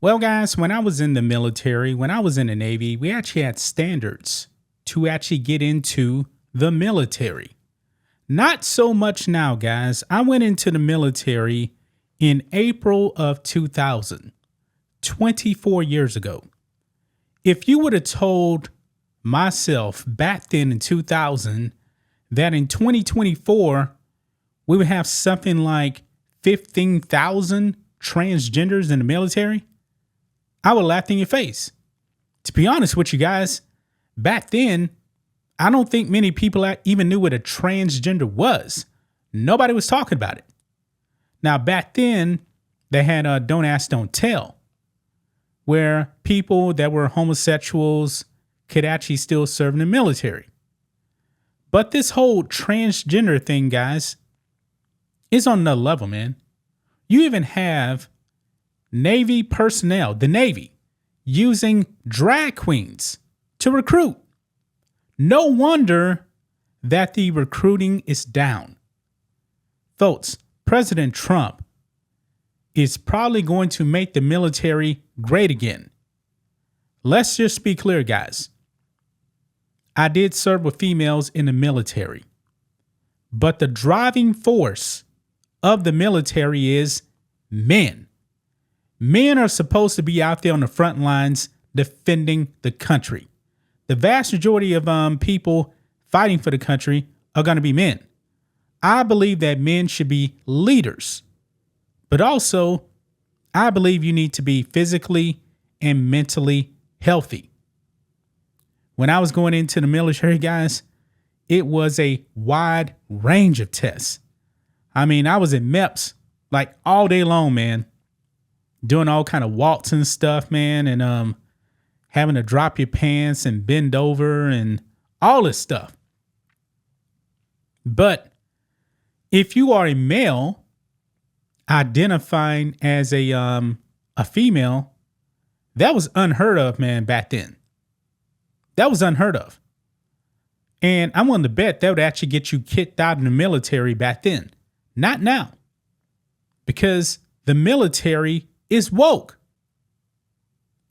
Well, guys, when I was in the military, when I was in the Navy, we actually had standards to actually get into the military. Not so much now, guys. I went into the military in April of 2000, 24 years ago. If you would have told myself back then in 2000 that in 2024, we would have something like 15,000 transgenders in the military, I would laugh in your face. To be honest with you guys, back then, I don't think many people even knew what a transgender was. Nobody was talking about it. Now, back then, they had Don't Ask, Don't Tell, where people that were homosexuals could actually still serve in the military. But this whole transgender thing, guys, is on another level, man. You even have Navy personnel, the Navy, using drag queens to recruit. No wonder that the recruiting is down. Folks, President Trump is probably going to make the military great again. Let's just be clear, guys. I did serve with females in the military, but the driving force of the military is men. Men are supposed to be out there on the front lines defending the country. The vast majority of people fighting for the country are going to be men. I believe that men should be leaders, but also I believe you need to be physically and mentally healthy. When I was going into the military, guys, it was a wide range of tests. I mean, I was in MEPS like all day long, man. Doing all kind of walks and stuff, man, and having to drop your pants and bend over and all this stuff. But if you are a male identifying as a female, that was unheard of, man, back then. That was unheard of. And I'm willing to bet that would actually get you kicked out of the military back then. Not now. Because the military is woke.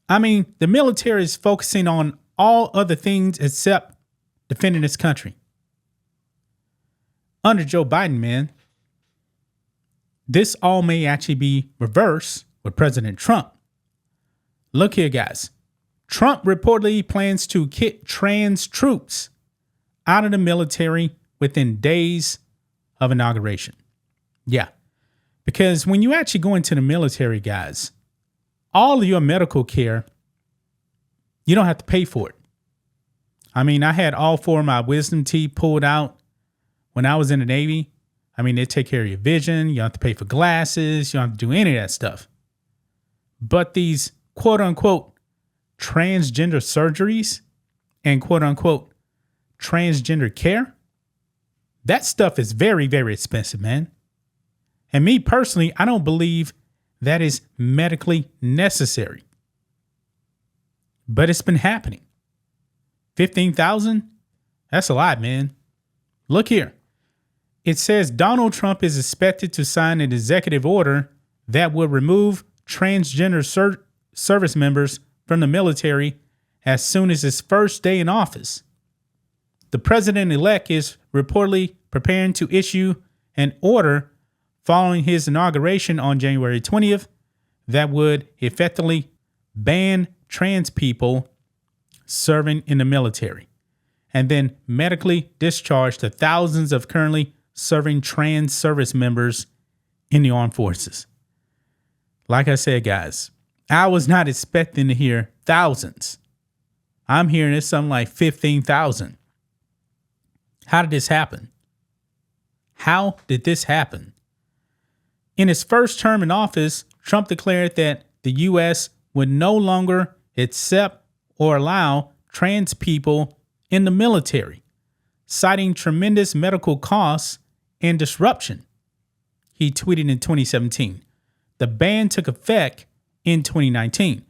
I mean, the military is focusing on all other things except defending this country. Under Joe Biden, man, this all may actually be reversed with President Trump. Look here, guys. Trump reportedly plans to kick trans troops out of the military within days of inauguration. Yeah. Because when you actually go into the military, guys, all of your medical care, you don't have to pay for it. I mean, I had all four of my wisdom teeth pulled out when I was in the Navy. I mean, they take care of your vision. You don't have to pay for glasses. You don't have to do any of that stuff. But these quote unquote transgender surgeries and quote unquote transgender care, that stuff is very, very expensive, man. And me personally, I don't believe that is medically necessary. But it's been happening. 15,000? That's a lot, man. Look here. It says Donald Trump is expected to sign an executive order that will remove transgender service members from the military as soon as his first day in office. The president-elect is reportedly preparing to issue an order following his inauguration on January 20th that would effectively ban trans people serving in the military and then medically discharge the thousands of currently serving trans service members in the armed forces. Like I said, guys, I was not expecting to hear thousands. I'm hearing it's something like 15,000. How did this happen? How did this happen? In his first term in office, Trump declared that the U.S. would no longer accept or allow trans people in the military, citing tremendous medical costs and disruption. He tweeted in 2017. The ban took effect in 2019.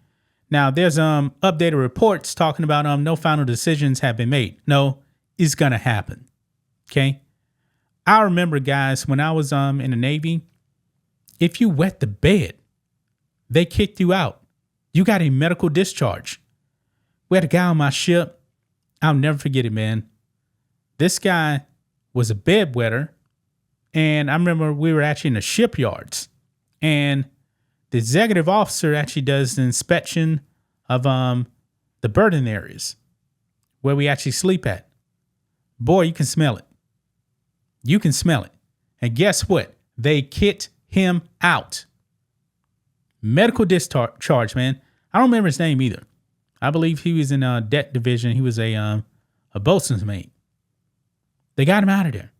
Now, there's updated reports talking about no final decisions have been made. No, it's going to happen. Okay? I remember, guys, when I was in the Navy, if you wet the bed, they kicked you out. You got a medical discharge. We had a guy on my ship. I'll never forget it, man. This guy was a bedwetter. And I remember we were actually in the shipyards. And the executive officer actually does the inspection of the berthing areas where we actually sleep at. Boy, you can smell it. You can smell it. And guess what? They kit him out. Medical discharge, man. I don't remember his name either. I believe he was in deck division. He was a boatswain's mate. They got him out of there.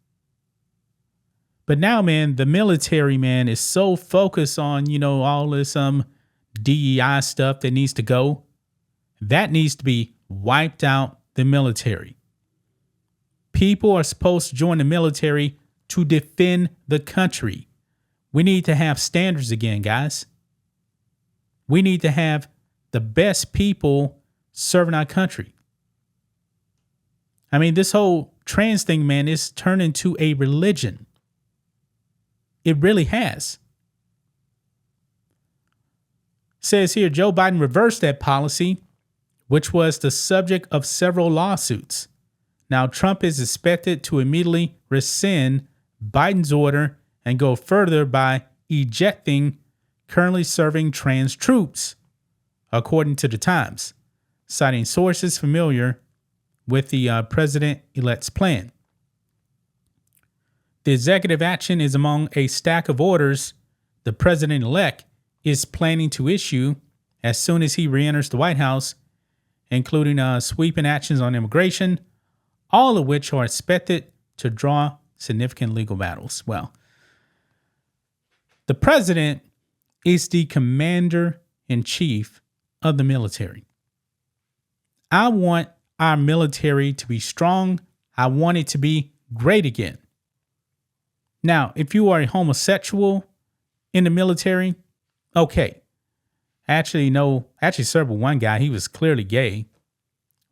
But now, man, the military, man, is so focused on, all this DEI stuff that needs to go. That needs to be wiped out, the military. People are supposed to join the military to defend the country. We need to have standards again, guys. We need to have the best people serving our country. I mean, this whole trans thing, man, is turned into a religion. It really has. Says here, Joe Biden reversed that policy, which was the subject of several lawsuits. Now, Trump is expected to immediately rescind Biden's order and go further by ejecting currently serving trans troops, according to the Times, citing sources familiar with the president-elect's plan. The executive action is among a stack of orders the president-elect is planning to issue as soon as he re-enters the White House, including sweeping actions on immigration, all of which are expected to draw significant legal battles. Well, the president is the commander-in-chief of the military. I want our military to be strong. I want it to be great again. Now, if you are a homosexual in the military, okay. Actually served with one guy. He was clearly gay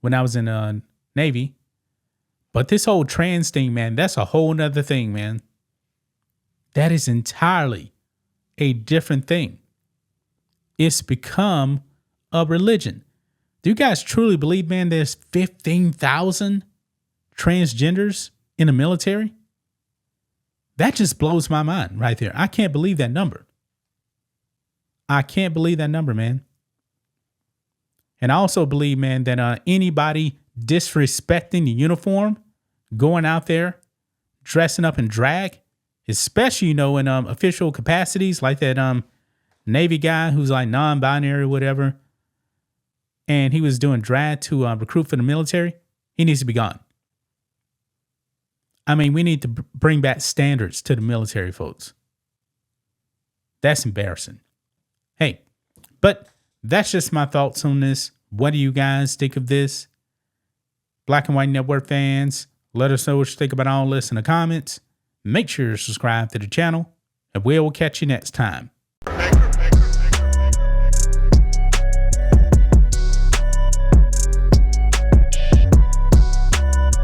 when I was in the Navy. But this whole trans thing, man, that's a whole nother thing, man. That is entirely a different thing. It's become a religion. Do you guys truly believe, man, there's 15,000 transgenders in the military? That just blows my mind right there. I can't believe that number. I can't believe that number, man. And I also believe, man, that anybody disrespecting the uniform, going out there, dressing up in drag, especially, in official capacities like that Navy guy who's like non-binary or whatever, and he was doing drag to recruit for the military, he needs to be gone. I mean, we need to bring back standards to the military, folks. That's embarrassing. Hey, but that's just my thoughts on this. What do you guys think of this? Black and White Network fans, let us know what you think about all this in the comments. Make sure to subscribe to the channel, and we will catch you next time.